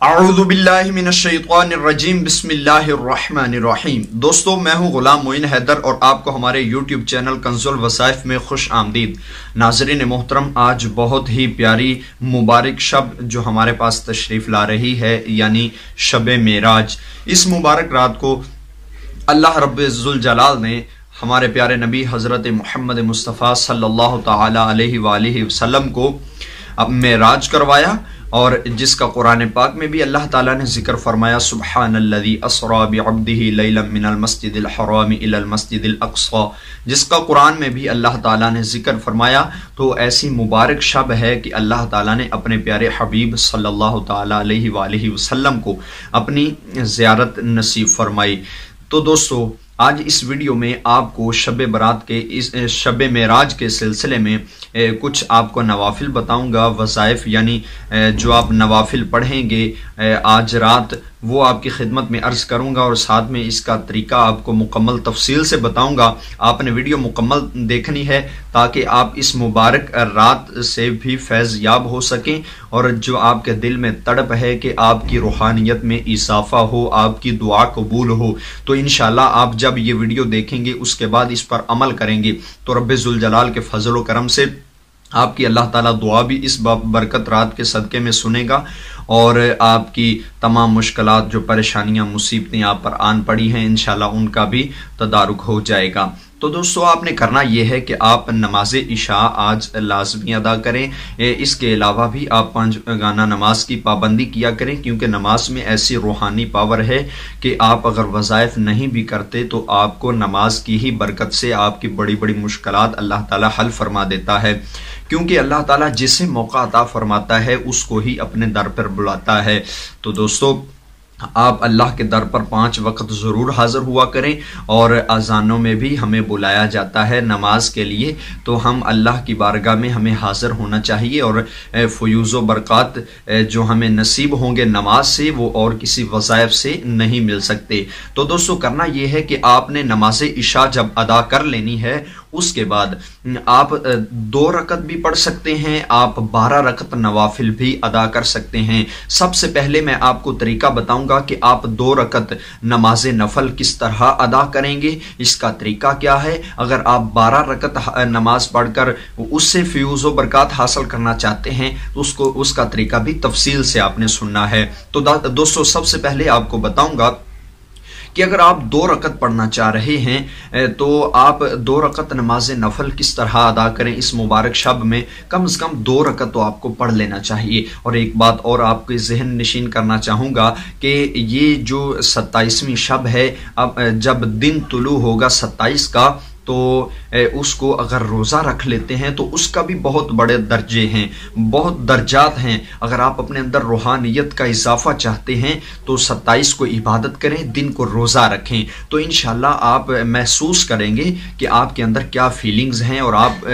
اعوذ باللہ من الشیطان الرجیم بسم اللہ الرحمن الرحیم۔ دوستو میں ہوں غلام معین حیدر اور آپ کو ہمارے یوٹیوب چینل کنز الوظائف میں خوش آمدید۔ ناظرین محترم، آج بہت ہی پیاری مبارک شب جو ہمارے پاس تشریف لا رہی ہے، یعنی شب معراج۔ اس مبارک رات کو اللہ رب ذوالجلال نے ہمارے پیارے نبی حضرت محمد مصطفیٰ صلی اللہ تعالی علیہ وآلہ وسلم کو معراج کروایا، اور جس کا قرآن پاک میں بھی اللہ تعالیٰ نے ذکر فرمایا، سبحان الذی اسری بعبدہ لیلا من المسجد الحرام الی المسجد الاقصی، جس کا قرآن میں بھی اللہ تعالیٰ نے ذکر فرمایا۔ تو ایسی مبارک شب ہے کہ اللہ تعالیٰ نے اپنے پیارے حبیب صلی اللہ تعالیٰ علیہ وآلہ وسلم کو اپنی زیارت نصیب فرمائی۔ تو دوستو، آج اس ویڈیو میں آپ کو شب برات کے اس شب معراج کے سلسلے میں کچھ آپ کو نوافل بتاؤں گا، وظائف یعنی جو آپ نوافل پڑھیں گے آج رات، وہ آپ کی خدمت میں عرض کروں گا، اور ساتھ میں اس کا طریقہ آپ کو مکمل تفصیل سے بتاؤں گا۔ آپ نے ویڈیو مکمل دیکھنی ہے تاکہ آپ اس مبارک رات سے بھی فیض یاب ہو سکیں، اور جو آپ کے دل میں تڑپ ہے کہ آپ کی روحانیت میں اضافہ ہو، آپ کی دعا قبول ہو، تو انشاءاللہ آپ جب یہ ویڈیو دیکھیں گے اس کے بعد اس پر عمل کریں گے تو رب ذوالجلال کے فضل و کرم سے آپ کی اللہ تعالیٰ دعا بھی اس برکت رات کے صدقے میں سنے گا، اور آپ کی تمام مشکلات، جو پریشانیاں مصیبتیں آپ پر آن پڑی ہیں، انشاءاللہ ان کا بھی تدارک ہو جائے گا۔ تو دوستو، آپ نے کرنا یہ ہے کہ آپ نماز عشاء آج لازمی ادا کریں۔ اس کے علاوہ بھی آپ 5 گانا نماز کی پابندی کیا کریں، کیونکہ نماز میں ایسی روحانی پاور ہے کہ آپ اگر وظائف نہیں بھی کرتے تو آپ کو نماز کی ہی برکت سے آپ کی بڑی بڑی مشکلات اللہ تعالیٰ حل فرما دیتا ہے، کیونکہ اللہ تعالیٰ جسے موقع عطا فرماتا ہے اس کو ہی اپنے در پر بلاتا ہے۔ تو دوستو، آپ اللہ کے در پر 5 وقت ضرور حاضر ہوا کریں، اور اذانوں میں بھی ہمیں بلایا جاتا ہے نماز کے لیے، تو ہم اللہ کی بارگاہ میں ہمیں حاضر ہونا چاہیے، اور فیوز و برکات جو ہمیں نصیب ہوں گے نماز سے، وہ اور کسی وظائف سے نہیں مل سکتے۔ تو دوستو، کرنا یہ ہے کہ آپ نے نماز عشاء جب ادا کر لینی ہے، اس کے بعد آپ 2 رکعت بھی پڑھ سکتے ہیں، آپ 12 رکعت نوافل بھی ادا کر سکتے ہیں۔ سب سے پہلے میں آپ کو طریقہ بتاؤں گا کہ آپ 2 رکعت نماز نفل کس طرح ادا کریں گے، اس کا طریقہ کیا ہے۔ اگر آپ 12 رکعت نماز پڑھ کر اس سے فیوز و برکات حاصل کرنا چاہتے ہیں تو اس کا طریقہ بھی تفصیل سے آپ نے سننا ہے۔ تو دوستو، سب سے پہلے آپ کو بتاؤں گا کہ اگر آپ 2 رکعت پڑھنا چاہ رہے ہیں تو آپ 2 رکعت نماز نفل کس طرح ادا کریں۔ اس مبارک شب میں کم از کم 2 رکعت تو آپ کو پڑھ لینا چاہیے۔ اور ایک بات اور آپ کے ذہن نشین کرنا چاہوں گا کہ یہ جو 27ویں شب ہے، اب جب دن طلوع ہوگا 27 کا، تو اس کو اگر روزہ رکھ لیتے ہیں تو اس کا بھی بہت بڑے درجے ہیں، بہت درجات ہیں۔ اگر آپ اپنے اندر روحانیت کا اضافہ چاہتے ہیں تو 27 کو عبادت کریں، دن کو روزہ رکھیں، تو انشاءاللہ آپ محسوس کریں گے کہ آپ کے اندر کیا فیلنگز ہیں، اور آپ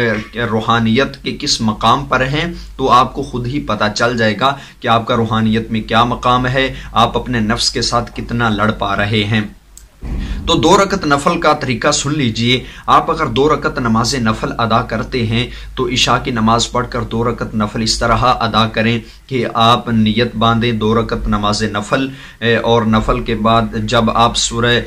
روحانیت کے کس مقام پر ہیں۔ تو آپ کو خود ہی پتہ چل جائے گا کہ آپ کا روحانیت میں کیا مقام ہے، آپ اپنے نفس کے ساتھ کتنا لڑ پا رہے ہیں۔ تو 2 رکعت نفل کا طریقہ سن لیجئے۔ آپ اگر 2 رکعت نماز نفل ادا کرتے ہیں تو عشاء کی نماز پڑھ کر 2 رکعت نفل اس طرح ادا کریں کہ آپ نیت باندھیں 2 رکعت نماز نفل، اور نفل کے بعد جب آپ سورہ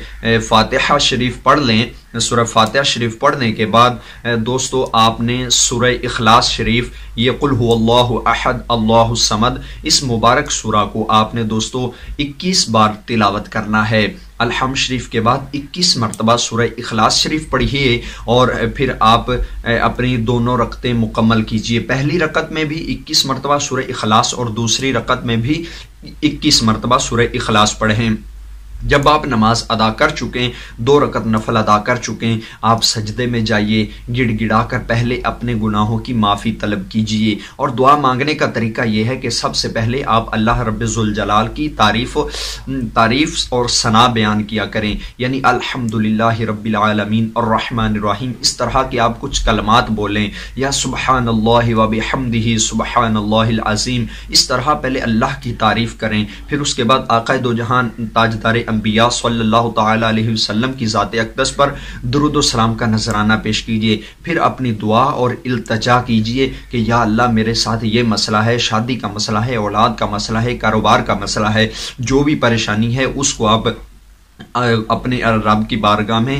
فاتحہ شریف پڑھ لیں، سورہ فاتحہ شریف پڑھنے کے بعد دوستو آپ نے سورہ اخلاص شریف، یہ قل هو اللہ احد اللہ الصمد، اس مبارک سورہ کو آپ نے دوستو 21 بار تلاوت کرنا ہے۔ الحمد شریف کے بعد 21 مرتبہ سورہ اخلاص شریف پڑھیے، اور پھر آپ اپنی دونوں رکعتیں مکمل کیجئے۔ پہلی رکعت میں بھی 21 مرتبہ سورہ اخلاص، اور دوسری رکعت میں بھی 21 مرتبہ سورہ اخلاص پڑھیں۔ جب آپ نماز ادا کر چکیں، 2 رکعت نفل ادا کر چکیں، آپ سجدے میں جائیے، گڑ گڑا کر پہلے اپنے گناہوں کی معافی طلب کیجئے۔ اور دعا مانگنے کا طریقہ یہ ہے کہ سب سے پہلے آپ اللہ رب ذوالجلال کی تعریف اور ثنا بیان کیا کریں، یعنی الحمدللہ رب العالمین الرحمن الرحیم، اس طرح کے آپ کچھ کلمات بولیں، یا سبحان اللہ و بحمدہ سبحان اللہ العظیم، اس طرح پہلے اللہ کی تعریف کریں۔ پھر اس کے بعد آقا دو جہان تاجدار انبیاء صلی اللہ تعالی علیہ وسلم کی ذات اقدس پر درود و سلام کا نذرانہ پیش کیجئے، پھر اپنی دعا اور التجا کیجئے کہ یا اللہ میرے ساتھ یہ مسئلہ ہے، شادی کا مسئلہ ہے، اولاد کا مسئلہ ہے، کاروبار کا مسئلہ ہے، جو بھی پریشانی ہے اس کو آپ اپنے رب کی بارگاہ میں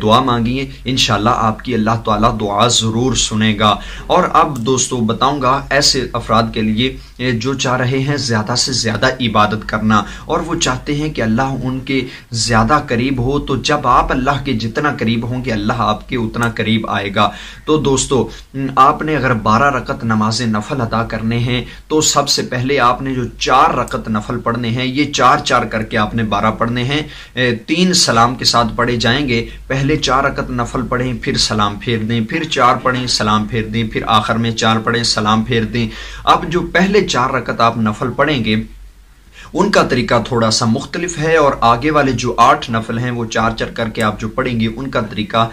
دعا مانگیے، انشاءاللہ آپ کی اللہ تعالیٰ دعا ضرور سنے گا۔ اور اب دوستو بتاؤں گا ایسے افراد کے لیے جو چاہ رہے ہیں زیادہ سے زیادہ عبادت کرنا اور وہ چاہتے ہیں کہ اللہ ان کے زیادہ قریب ہو، تو جب آپ اللہ کے جتنا قریب ہوں گے اللہ آپ کے اتنا قریب آئے گا۔ تو دوستو آپ نے اگر 12 رکعت نماز نفل ادا کرنے ہیں تو سب سے پہلے آپ نے جو 4 رکعت نفل پڑھنے ہیں، یہ 4 کر کے آپ نے 12 پڑھنے ہیں، 3 سلام کے ساتھ پڑھے جائیں گے۔ پہلے 4 رکعت نفل پڑھیں، پھر سلام پھیر دیں، پھر 4 پڑھیں، سلام پھیر دیں، پھر آخر میں 4 پڑھیں، سلام پھیر دیں۔ اب جو پہلے 4 رکعت آپ نفل پڑھیں گے ان کا طریقہ تھوڑا سا مختلف ہے، اور آگے والے جو 8 نفل ہیں وہ 4 کر کے آپ جو پڑھیں گے ان کا طریقہ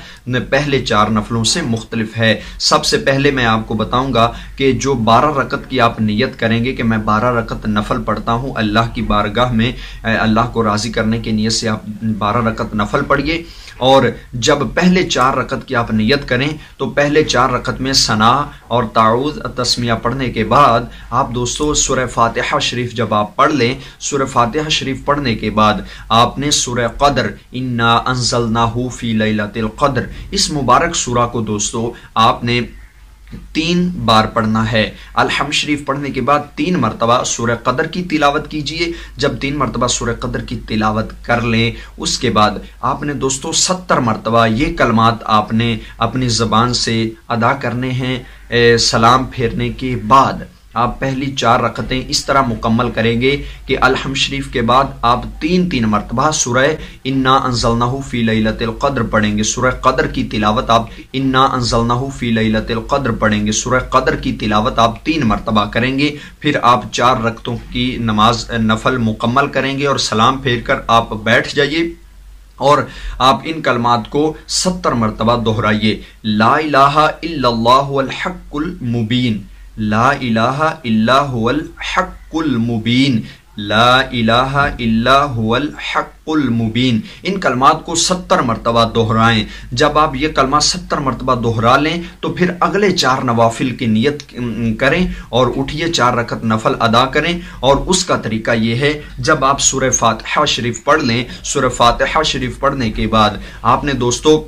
پہلے 4 نفلوں سے مختلف ہے۔ سب سے پہلے میں آپ کو بتاؤں گا کہ جو 12 رکعت کی آپ نیت کریں گے کہ میں 12 رکعت نفل پڑھتا ہوں اللہ کی بارگاہ میں، اللہ کو راضی کرنے کی نیت سے آپ 12 رکعت نفل پڑھیے، اور جب پہلے 4 رکعت کی آپ نیت کریں تو پہلے 4 رکعت میں ثنا اور تعوذ تسمیہ پڑھنے کے بعد آپ دوستو سورہ فاتحہ شریف جب آپ پڑھ لیں، سورہ فاتحہ شریف پڑھنے کے بعد آپ نے سورہ قدر انا انزلناہ فی لیلۃ القدر اس مبارک سورہ کو دوستو آپ نے 3 بار پڑھنا ہے۔ الحمد شریف پڑھنے کے بعد 3 مرتبہ سورہ قدر کی تلاوت کیجئے۔ جب 3 مرتبہ سورہ قدر کی تلاوت کر لیں اس کے بعد آپ نے دوستو 70 مرتبہ یہ کلمات آپ نے اپنی زبان سے ادا کرنے ہیں۔ سلام پھیرنے کے بعد آپ پہلی 4 رکعتیں اس طرح مکمل کریں گے کہ الحمد شریف کے بعد آپ 3 مرتبہ سورہ انا انزلناہ فی لیلۃ القدر پڑھیں گے، سورہ قدر کی تلاوت آپ انا انزلناہ فی لیلۃ القدر پڑھیں گے، سورہ قدر کی تلاوت آپ 3 مرتبہ کریں گے، پھر آپ 4 رکعتوں کی نماز نفل مکمل کریں گے اور سلام پھیر کر آپ بیٹھ جائیے، اور آپ ان کلمات کو 70 مرتبہ دہرائیے۔ لا الہ الا اللہ الحق المبین، لا الہ الا هو الحق المبین، لا الہ الا هو الحق المبین۔ ان کلمات کو 70 مرتبہ دہرائیں۔ جب آپ یہ کلمات 70 مرتبہ دہرا لیں تو پھر اگلے 4 نوافل کی نیت کریں اور اٹھیے 4 رکعت نفل ادا کریں، اور اس کا طریقہ یہ ہے جب آپ سورہ فاتحہ شریف پڑھ لیں، سورہ فاتحہ شریف پڑھنے کے بعد آپ نے دوستو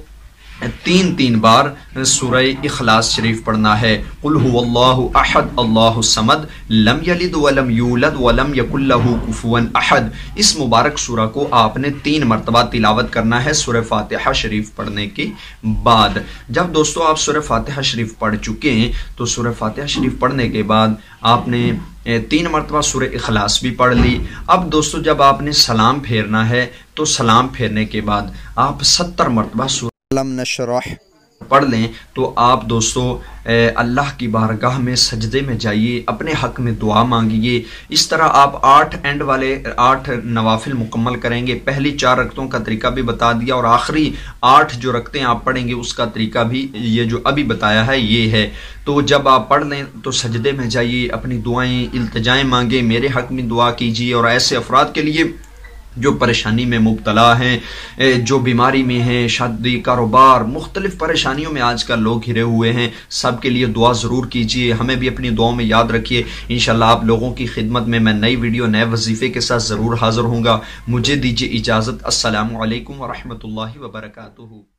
3 بار سورہ اخلاص شریف پڑھنا ہے۔ قل هو اللہ احد اللہ الصمد لم یلد ولم یولد ولم یکن لہ کفوا احد، اس مبارک سورہ کو آپ نے 3 مرتبہ تلاوت کرنا ہے سورہ فاتحہ شریف پڑھنے کے بعد۔ جب دوستو آپ سورہ فاتحہ شریف پڑھ چکے ہیں تو سورہ فاتحہ شریف پڑھنے کے بعد آپ نے 3 مرتبہ سورہ اخلاص بھی پڑھ لی۔ اب دوستو جب آپ نے سلام پھیرنا ہے تو سلام پھیرنے کے بعد آپ 70 مرتبہ سورہ لم نشرح پڑھ لیں، تو آپ دوستو اللہ کی بارگاہ میں سجدے میں جائیے، اپنے حق میں دعا مانگیے۔ اس طرح آپ 8 نوافل مکمل کریں گے۔ پہلی 4 رکعتوں کا طریقہ بھی بتا دیا، اور آخری 8 جو رکعتیں آپ پڑھیں گے اس کا طریقہ بھی یہ جو ابھی بتایا ہے یہ ہے۔ تو جب آپ پڑھ لیں تو سجدے میں جائیے، اپنی دعائیں التجائیں مانگیں، میرے حق میں دعا کیجیے۔ اور ایسے افراد کے لیے جو پریشانی میں مبتلا ہیں، جو بیماری میں ہیں، شادی کاروبار مختلف پریشانیوں میں آج کل لوگ گھرے ہوئے ہیں، سب کے لیے دعا ضرور کیجیے، ہمیں بھی اپنی دعاؤں میں یاد رکھیے۔ انشاءاللہ آپ لوگوں کی خدمت میں نئی ویڈیو نئے وظیفے کے ساتھ ضرور حاضر ہوں گا۔ مجھے دیجیے اجازت، السلام علیکم ورحمۃ اللہ وبرکاتہ۔